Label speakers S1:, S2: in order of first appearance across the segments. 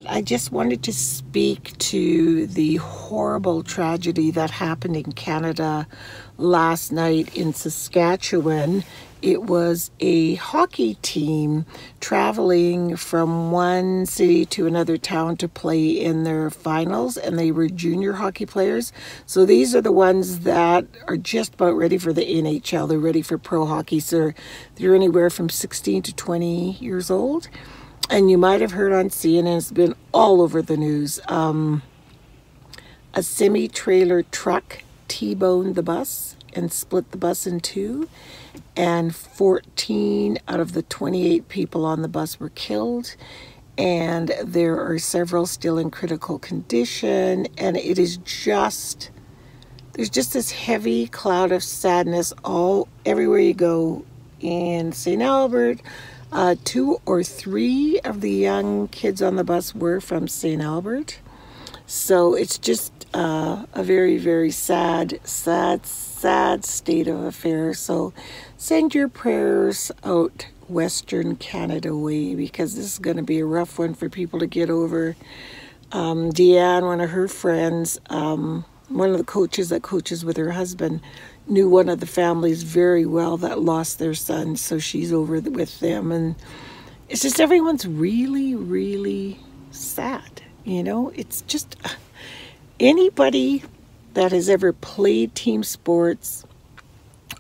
S1: I just wanted to speak to the horrible tragedy that happened in Canada last night in Saskatchewan. It was a hockey team traveling from one city to another town to play in their finals, and they were junior hockey players. So these are the ones that are just about ready for the NHL. They're ready for pro hockey. So they're anywhere from 16 to 20 years old. And you might have heard on CNN, it's been all over the news. A semi-trailer truck T-boned the bus and split the bus in two. And 14 out of the 28 people on the bus were killed. And there are several still in critical condition. And it is just, there's just this heavy cloud of sadness everywhere you go in St. Albert. 2 or 3 of the young kids on the bus were from St. Albert. So it's just a very, very sad state of affairs. So send your prayers out Western Canada way, because this is going to be a rough one for people to get over. Deanne, one of her friends, one of the coaches that coaches with her husband, knew one of the families very well that lost their son, so she's over with them. And it's just, everyone's really, really sad. You know, it's just anybody that has ever played team sports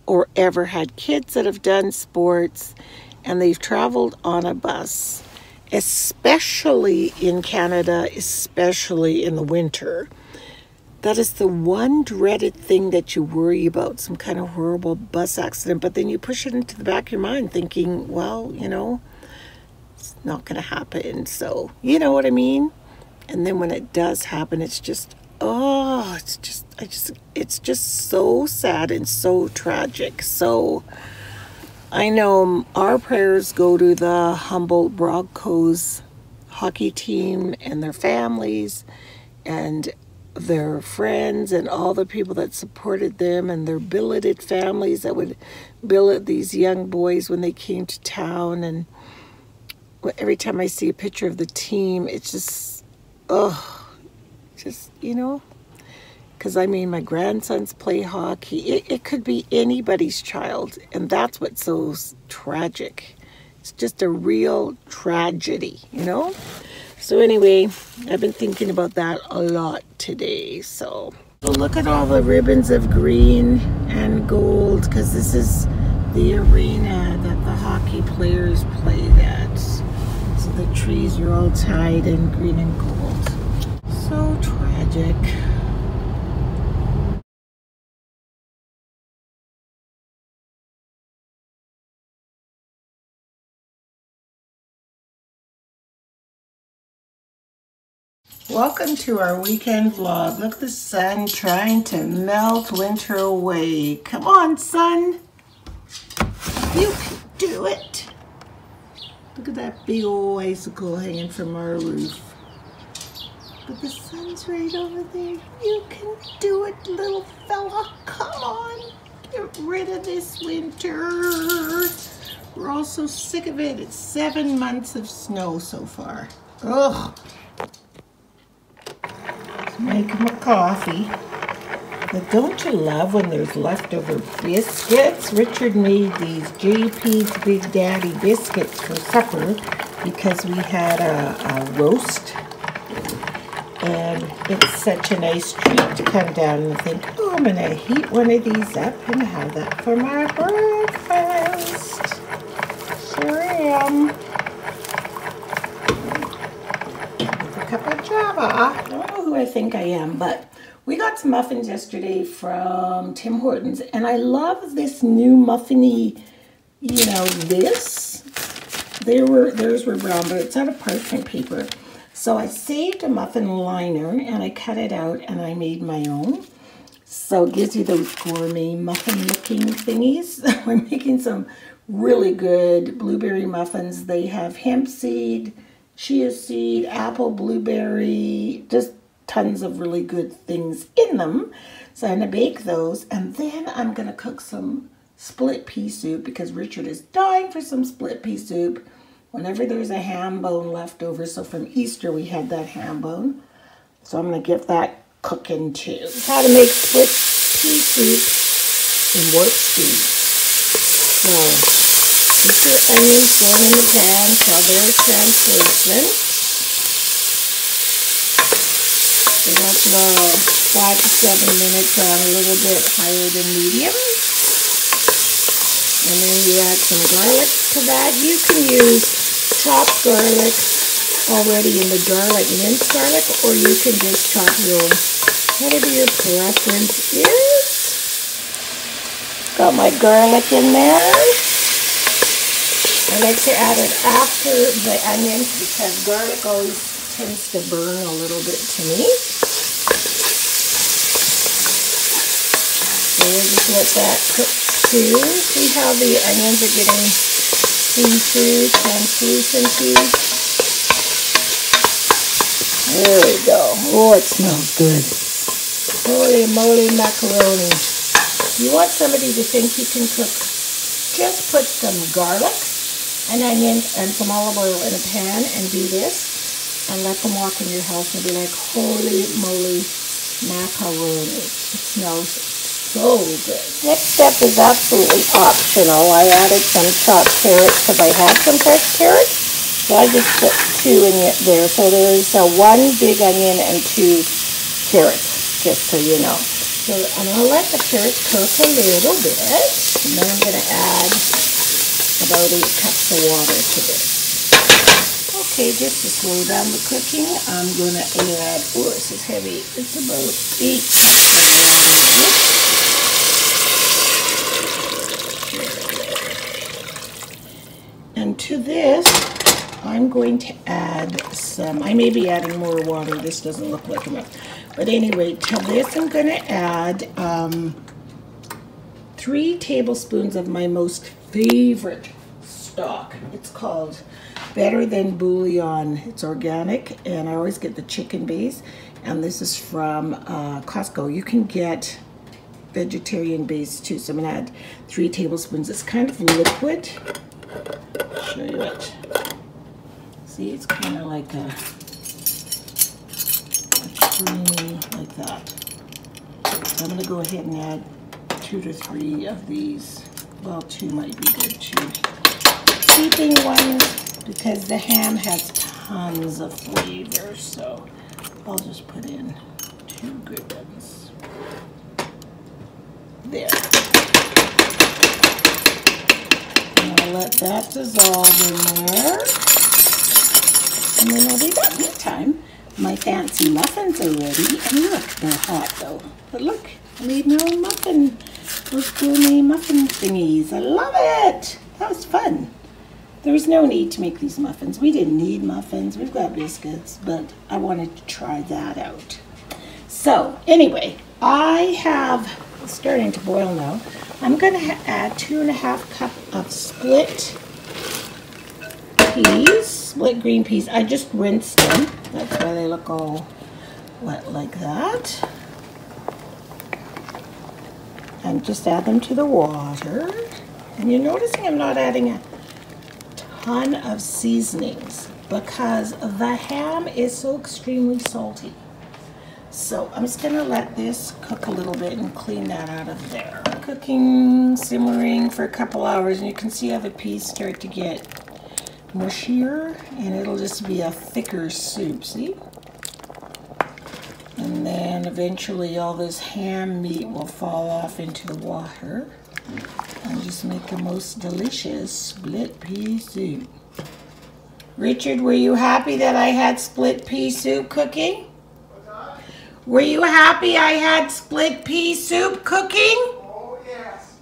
S1: or ever had kids that have done sports and they've traveled on a bus, especially in Canada, especially in the winter. That is the one dreaded thing that you worry about, some kind of horrible bus accident. But then you push it into the back of your mind thinking, well, you know, it's not going to happen. So, you know what I mean? And then when it does happen, it's just, it's just so sad and so tragic. So I know our prayers go to the Humboldt Broncos hockey team and their families and their friends and all the people that supported them, and their billeted families that would billet these young boys when they came to town. And every time I see a picture of the team, it's just, you know, because I mean, my grandsons play hockey. It could be anybody's child, and that's what's so tragic. It's just a real tragedy, you know? So anyway, I've been thinking about that a lot today. So look at all the ribbons of green and gold, because this is the arena that the hockey players played at. So the trees are all tied in green and gold. So tragic. Welcome to our weekend vlog. Look at the sun trying to melt winter away. Come on, sun. You can do it. Look at that big old icicle hanging from our roof. But the sun's right over there. You can do it, little fella. Come on. Get rid of this winter. We're all so sick of it. It's 7 months of snow so far. Ugh. Make him a coffee. But don't you love when there's leftover biscuits? Richard made these JP's Big Daddy biscuits for supper because we had a roast. And it's such a nice treat to come down and think, oh, I'm going to heat one of these up and have that for my breakfast. Sure am. With a cup of Java. I don't know who I think I am, but we got some muffins yesterday from Tim Hortons, and I love this new muffiny, you know, this. Theirs were brown, but it's out of parchment paper. So I saved a muffin liner, and I cut it out, and I made my own. So it gives you those gourmet muffin-looking thingies. I'm making some really good blueberry muffins. They have hemp seed, chia seed, apple, blueberry, just tons of really good things in them. So I'm going to bake those, and then I'm going to cook some split pea soup because Richard is dying for some split pea soup. whenever there's a ham bone left over. So from Easter we had that ham bone. So I'm going to get that cooking too. How to make split pea soup in warp speed. So put your onions going in the pan till they're translucent. So that's about 5 to 7 minutes on a little bit higher than medium. And then you add some garlic to that. You can use chopped garlic already in the jar, like minced garlic, or you can just chop your own, whatever your preference is. Got my garlic in there. I like to add it after the onions because garlic always tends to burn a little bit to me. So we'll just let that cook too. See how the onions are getting see-through, translucency. There we go. Oh, it smells good. Holy moly macaroni. If you want somebody to think you can cook, just put some garlic and onions and some olive oil in a pan and do this and let them walk in your house and be like, holy moly macaroni. It smells so good. Next step is absolutely optional. I added some chopped carrots because I had some fresh carrots. So I just put 2 in there. So there's 1 big onion and 2 carrots, just so you know. So I'm going to let the carrots cook a little bit. And then I'm going to add about 8 cups of water to this. Okay, just to slow down the cooking, I'm going to add, oh, this is heavy. It's about 8 cups of water. And to this, I'm going to add some, I may be adding more water, this doesn't look like enough. But anyway, to this I'm going to add 3 tablespoons of my most favorite stock. It's called Better Than Bouillon. It's organic, and I always get the chicken base. And this is from Costco. You can get vegetarian base too. So I'm going to add 3 tablespoons. It's kind of liquid. I'll show you it. See, it's kind of like a creamy, like that. So I'm going to go ahead and add 2 to 3 of these. Well, 2 might be good too. Keeping one because the ham has tons of flavor, so I'll just put in 2 good ones. There. And I'll let that dissolve in there. And then I'll be done. Meantime, my fancy muffins are ready. And look, they're hot though. But look, I made my own muffin. Those gourmet muffin thingies. I love it. That was fun. There was no need to make these muffins. We didn't need muffins. We've got biscuits, but I wanted to try that out. So anyway, I have, it's starting to boil now. I'm going to add 2.5 cups of split peas, split green peas. I just rinsed them. That's why they look all wet like that. And just add them to the water. And you're noticing I'm not adding a ton of seasonings because the ham is so extremely salty. So I'm just going to let this cook a little bit and clean that out of there. Cooking, simmering for a couple hours, and you can see how the peas start to get mushier, and it'll just be a thicker soup, see? And then eventually all this ham meat will fall off into the water and just make the most delicious split pea soup. Richard, were you happy that I had split pea soup cooking? Were you happy I had split pea soup cooking?
S2: Oh, yes.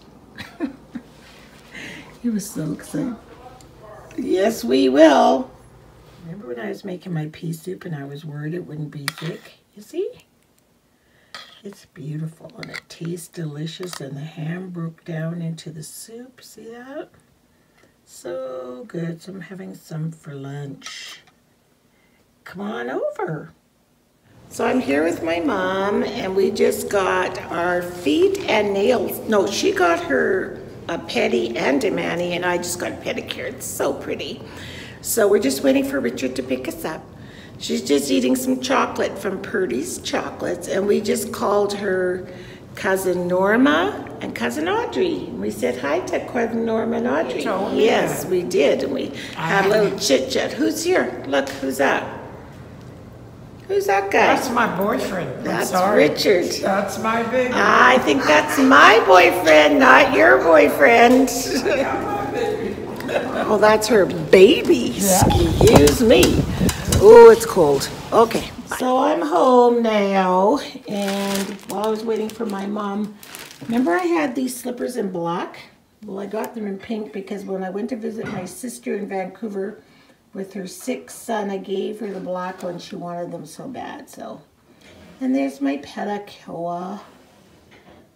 S1: He was so excited. Yes, we will. Remember when I was making my pea soup and I was worried it wouldn't be thick? You see? It's beautiful and it tastes delicious, and the ham broke down into the soup. See that? So good. So I'm having some for lunch. Come on over. So I'm here with my mom, and we just got our feet and nails. No, she got her a pedi and a mani, and I just got a pedicure. It's so pretty. So we're just waiting for Richard to pick us up. She's just eating some chocolate from Purdy's Chocolates, and we just called her Cousin Norma and Cousin Audrey. We said hi to Cousin Norma and Audrey. Yes, we did, and we had a little chit-chat. Who's here? Look, who's that? Who's that guy?
S2: That's my boyfriend.
S1: That's Richard.
S2: That's my baby.
S1: I think that's my boyfriend, not your boyfriend. Oh, that's her baby. Yeah. Excuse me. Oh, it's cold. Okay. So I'm home now, and while I was waiting for my mom, remember I had these slippers in black? Well, I got them in pink because when I went to visit my sister in Vancouver with her 6th son, I gave her the black one. She wanted them so bad, so. And there's my Petacoa.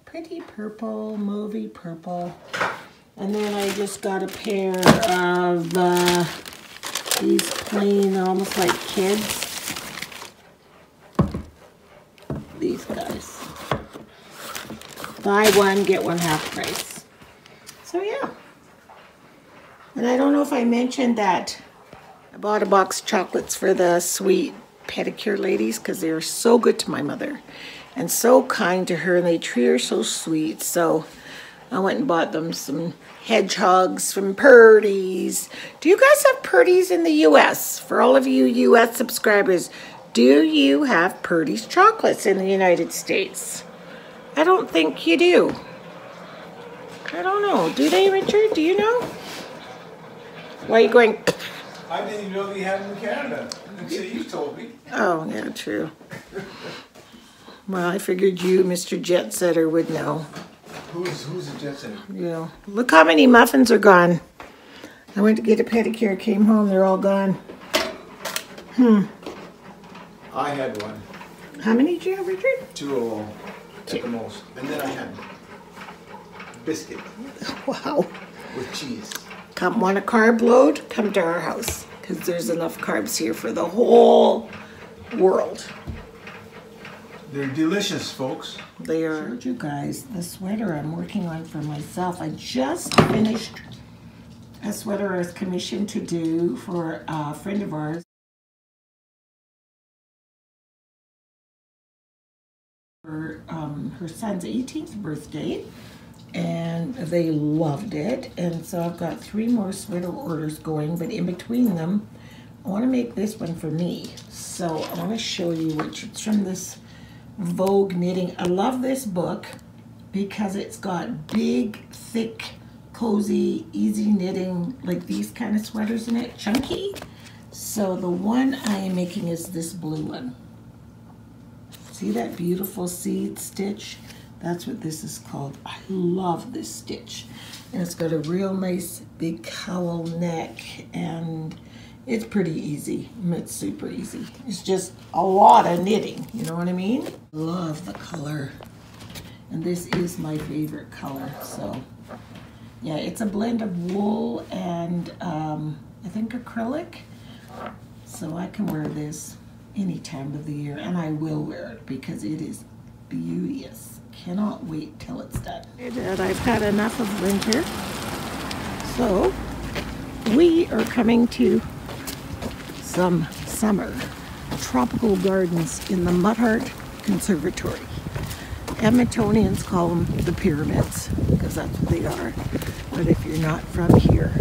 S1: Pretty purple, movie purple. And then I just got a pair of these plain, almost like kids. These guys. Buy one, get one half price. So yeah. And I don't know if I mentioned that I bought a box of chocolates for the sweet pedicure ladies because they are so good to my mother and so kind to her, and they treat her so sweet. So I went and bought them some hedgehogs from Purdy's. Do you guys have Purdy's in the U.S.? For all of you U.S. subscribers, do you have Purdy's chocolates in the United States? I don't think you do. I don't know. Do they, Richard? Do you know? Why are you going?
S3: I didn't even know they had them in Canada until you told me.
S1: Oh, yeah, true. Well, I figured you, Mr. Jet Setter, would know.
S3: Who's a jet setter?
S1: Yeah. Look how many muffins are gone. I went to get a pedicure, came home, they're all gone.
S3: I had one.
S1: How many did you have, Richard?
S3: 2 of them at the most. And then I had biscuit.
S1: Wow.
S3: With cheese.
S1: Come, want a carb load? Come to our house, because there's enough carbs here for the whole world.
S3: They're delicious, folks.
S1: They are. You guys, the sweater I'm working on for myself. I just finished a sweater I was commissioned to do for a friend of ours. For her son's 18th birthday, and they loved it. And so I've got 3 more sweater orders going, but in between them, I want to make this one for me. So I want to show you which it's from this Vogue knitting. I love this book because it's got big, thick, cozy, easy knitting, like these kind of sweaters in it, chunky. So the one I am making is this blue one. See that beautiful seed stitch? That's what this is called. I love this stitch. And it's got a real nice big cowl neck, and it's pretty easy. It's super easy. It's just a lot of knitting, you know what I mean? Love the color. And this is my favorite color, so. Yeah, it's a blend of wool and I think acrylic. So I can wear this any time of the year, and I will wear it because it is beauteous. Cannot wait till it's done. And I've had enough of winter. So we are coming to some summer tropical gardens in the Mudheart Conservatory. Edmontonians call them the pyramids because that's what they are. But if you're not from here,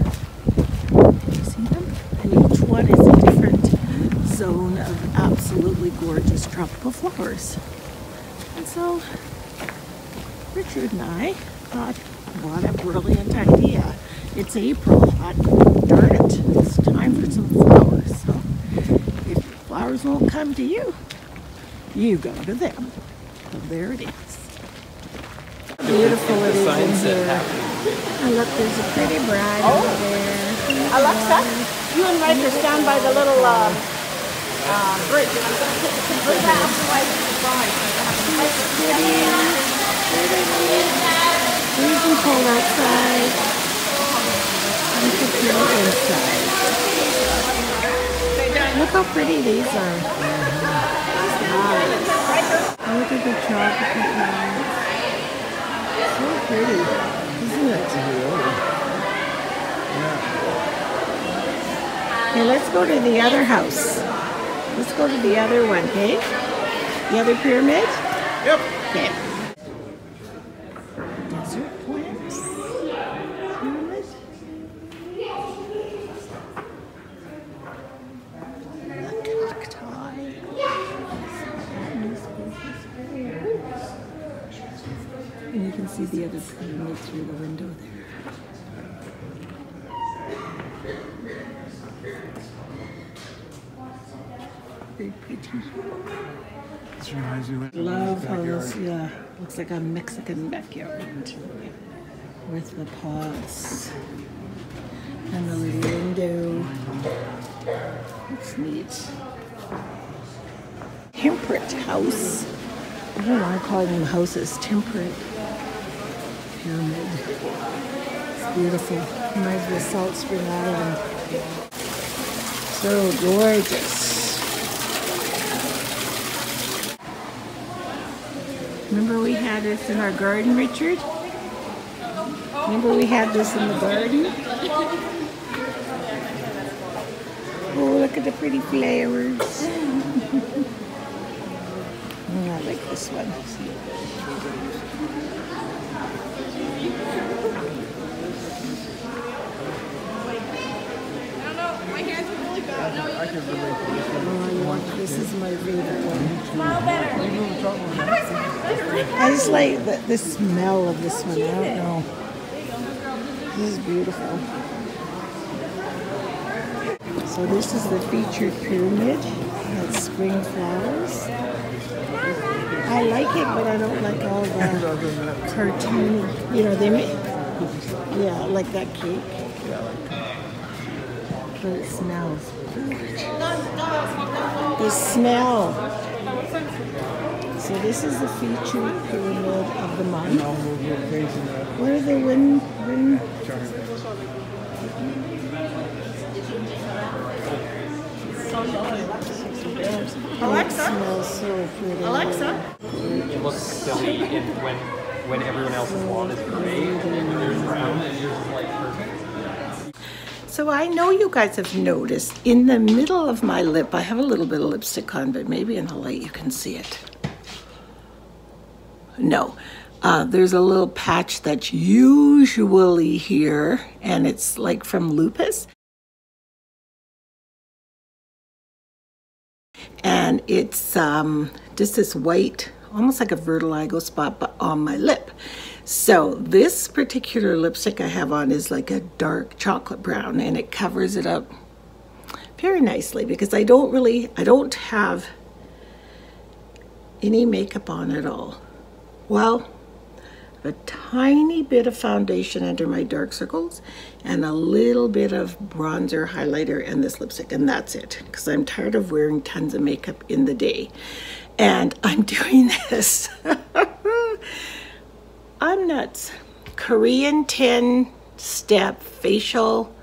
S1: you see them? And each one is a different zone of absolutely gorgeous tropical flowers. And so Richard and I thought, what a brilliant idea. It's April, hot, darn it, it's time for some flowers. So if flowers won't come to you, you go to them. So there it is. Beautiful it is in here. And look, there's a pretty bride over there.
S4: Alexa, you and Riker stand by the little bridge.
S1: Freezing cold outside. And secure inside. Look how pretty these are. Nice. Look at the chocolate ones. So pretty, isn't it? Okay, let's go to the other house. Let's go to the other one, okay? The other pyramid?
S3: Yep.
S1: Okay. Desert plants. Pyramid. Cacti. And you can see the other pyramid through the window there. Very pretty.
S3: This reminds me of
S1: Love how this, yeah, looks like a Mexican backyard with the pots and the little window. It's neat. Temperate house. I don't know why I'm calling them houses. Temperate pyramid. It's beautiful. Reminds me of Salt Spring Island. So gorgeous. Remember we had this in our garden, Richard? Remember we had this in the garden? Oh, look at the pretty flowers. I like this one. Oh, this is my favorite one. I just like the smell of this one. I don't know. This is beautiful. So this is the featured pyramid. That's spring flowers. I like it, but I don't like all the cartoony. You know, they make. Yeah, I like that cake. But it smells. The smell. So this is the featured pyramid of the month. What are the wind?
S4: Alexa?
S1: It smells so pretty.
S4: Alexa?
S5: It looks silly when everyone else's lawn is gray and yours is brown and yours is like perfect.
S1: So I know you guys have noticed in the middle of my lip, I have a little bit of lipstick on, but maybe in the light you can see it. No, there's a little patch that's usually here, and it's like from lupus. And it's just this white, almost like a vitiligo spot on my lip. So this particular lipstick I have on is like a dark chocolate brown, and it covers it up very nicely because I don't have any makeup on at all. Well, a tiny bit of foundation under my dark circles and a little bit of bronzer, highlighter, and this lipstick, and that's it, because I'm tired of wearing tons of makeup in the day. And I'm doing this. I'm nuts. Korean 10-step facial,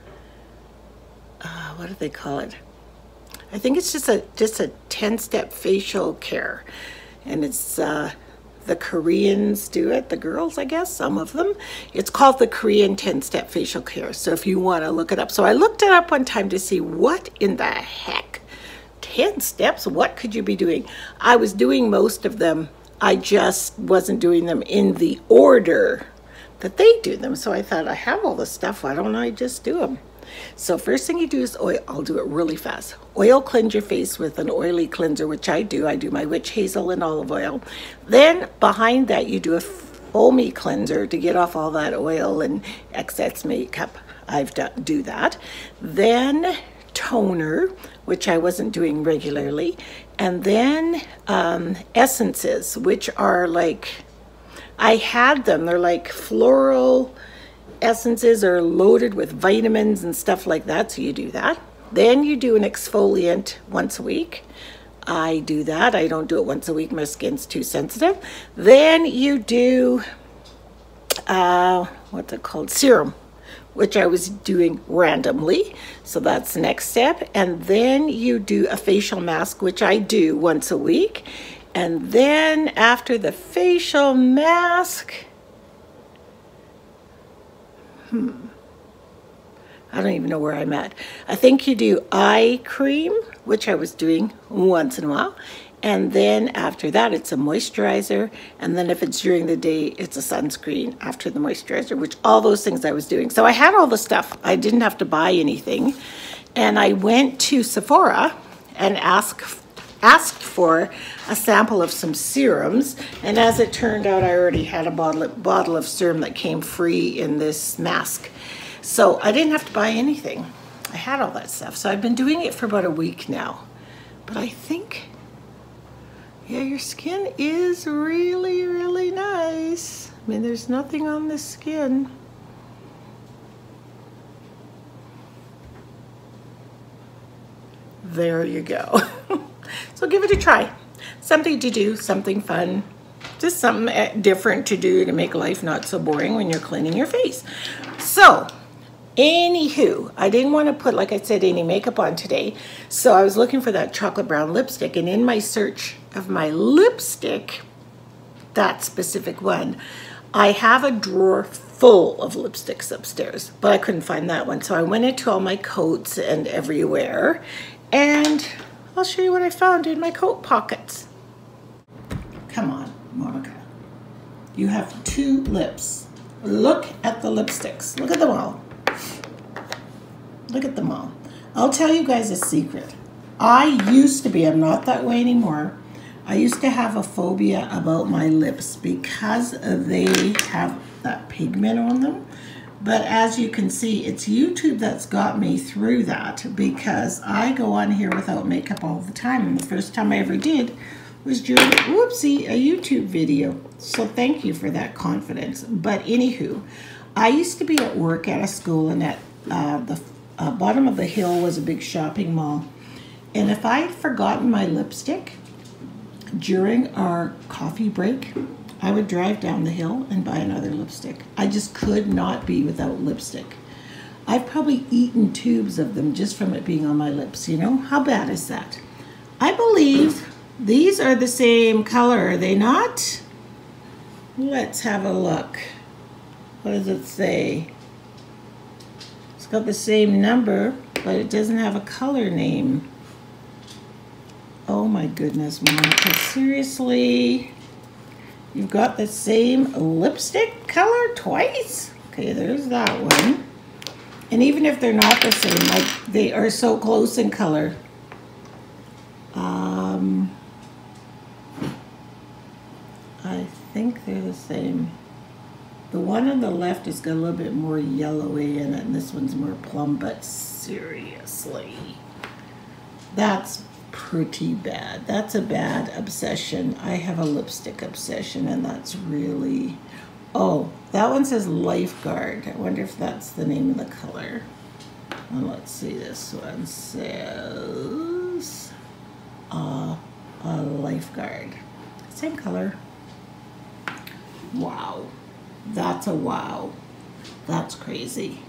S1: what do they call it? I think it's just a 10-step facial care. And it's, the Koreans do it, the girls, I guess, some of them. It's called the Korean 10-step facial care. So if you want to look it up. So I looked it up one time to see what in the heck, 10 steps, what could you be doing? I was doing most of them. I just wasn't doing them in the order that they do them. So I thought, I have all this stuff, why don't I just do them? So first thing you do is oil. I'll do it really fast. Oil cleanse your face with an oily cleanser, which I do. I do my witch hazel and olive oil. Then behind that you do a foamy cleanser to get off all that oil and excess makeup. Do that. Then toner, which I wasn't doing regularly. And then essences, which are like, I had them. They're like floral essences are loaded with vitamins and stuff like that, so you do that. Then you do an exfoliant once a week. I do that. I don't do it once a week. My skin's too sensitive. Then you do, what's it called? Serum, which I was doing randomly. So that's the next step. And then you do a facial mask, which I do once a week. And then after the facial mask, I don't even know where I'm at. I think you do eye cream, which I was doing once in a while. And then after that, it's a moisturizer. And then if it's during the day, it's a sunscreen after the moisturizer, which all those things I was doing. So I had all the stuff. I didn't have to buy anything. And I went to Sephora and asked for a sample of some serums. And as it turned out, I already had a bottle of serum that came free in this mask. So I didn't have to buy anything. I had all that stuff. So I've been doing it for about a week now. But I think, yeah, your skin is really, really nice. I mean, there's nothing on the skin. There you go. So give it a try. Something to do, something fun. Just something different to do to make life not so boring when you're cleaning your face. So, anywho, I didn't want to put, like I said, any makeup on today. So I was looking for that chocolate brown lipstick. And in my search of my lipstick, that specific one, I have a drawer full of lipsticks upstairs. But I couldn't find that one. So I went into all my coats and everywhere. And I'll show you what I found in my coat pockets. Come on, Monica. You have 2 lips. Look at the lipsticks. Look at them all. Look at them all. I'll tell you guys a secret. I used to be, I'm not that way anymore. I used to have a phobia about my lips because they have that pigment on them. But as you can see, it's YouTube that's got me through that because I go on here without makeup all the time. And the first time I ever did was during, whoopsie, a YouTube video. So thank you for that confidence. But anywho, I used to be at work at a school, and at the bottom of the hill was a big shopping mall. And if I had forgotten my lipstick during our coffee break, I would drive down the hill and buy another lipstick. I just could not be without lipstick. I've probably eaten tubes of them just from it being on my lips, you know? How bad is that? I believe these are the same color, are they not? Let's have a look. What does it say? It's got the same number, but it doesn't have a color name. Oh my goodness, Monica, seriously? You've got the same lipstick color twice? Okay, there's that one. And even if they're not the same, like they are so close in color. I think they're the same. The one on the left has got a little bit more yellowy in it, and this one's more plum, but seriously, that's pretty bad. That's a bad obsession. I have a lipstick obsession, and that's really... Oh, that one says Lifeguard. I wonder if that's the name of the color. Well, let's see, this one says a Lifeguard. Same color. Wow. That's a wow. That's crazy.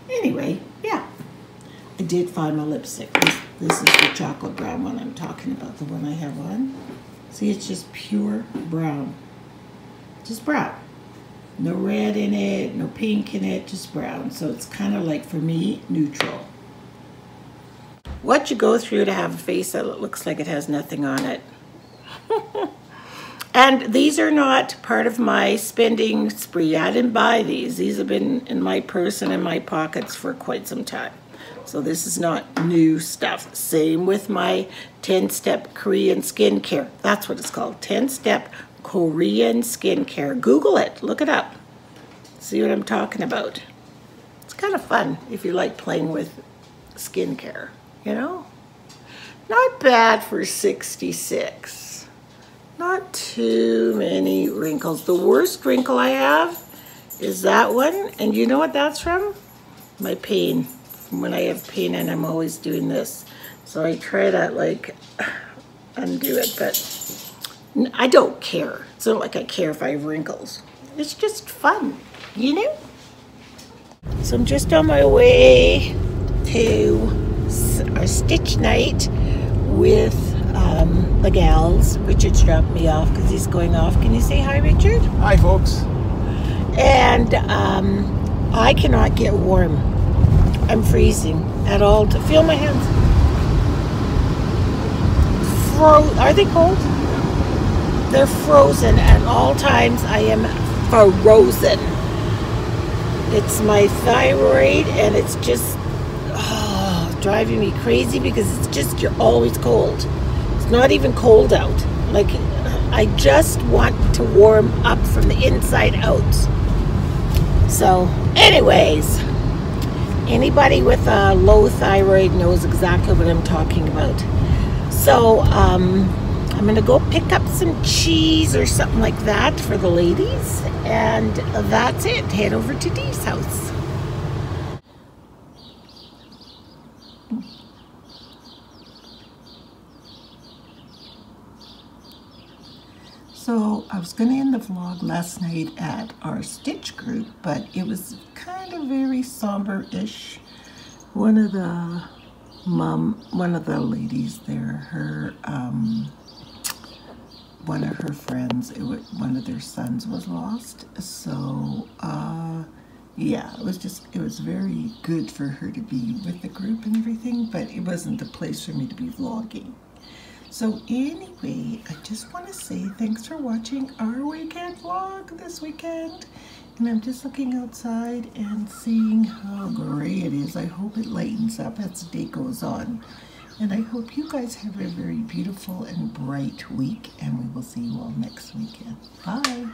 S1: Anyway, yeah. I did find my lipstick. This is the chocolate brown one I'm talking about, the one I have on. See, it's just pure brown. Just brown. No red in it, no pink in it, just brown. So it's kind of like, for me, neutral. What you go through to have a face that looks like it has nothing on it. And these are not part of my spending spree. I didn't buy these. These have been in my purse and in my pockets for quite some time. So this is not new stuff. Same with my 10-step Korean skincare. That's what it's called, 10-step Korean skincare. Google it, look it up. See what I'm talking about. It's kind of fun if you like playing with skincare, you know? Not bad for 66. Not too many wrinkles. The worst wrinkle I have is that one. And you know what that's from? My pain. From when I have pain and I'm always doing this. So I try to like undo it, but I don't care. It's not like I care if I have wrinkles. It's just fun, you know? So I'm just on my way to our stitch night with the gals. Richard's dropped me off because he's going off. Can you say hi, Richard?
S3: Hi, folks.
S1: And I cannot get warm. I'm freezing at all. Feel my hands. Are they cold? They're frozen at all times. I am frozen. It's my thyroid, and it's just driving me crazy because it's just, you're always cold. It's not even cold out. Like, I just want to warm up from the inside out. So, anyways, anybody with a low thyroid knows exactly what I'm talking about. So, I'm going to go pick up some cheese or something like that for the ladies. And that's it. Head over to Dee's house. So I was going to end the vlog last night at our Stitch group, but it was kind of very somber-ish. One of the ladies there, one of her friends, one of their sons was lost. So yeah, it was very good for her to be with the group and everything, but it wasn't the place for me to be vlogging. So anyway, I just want to say thanks for watching our weekend vlog this weekend. And I'm just looking outside and seeing how gray it is. I hope it lightens up as the day goes on. And I hope you guys have a very beautiful and bright week. And we will see you all next weekend. Bye.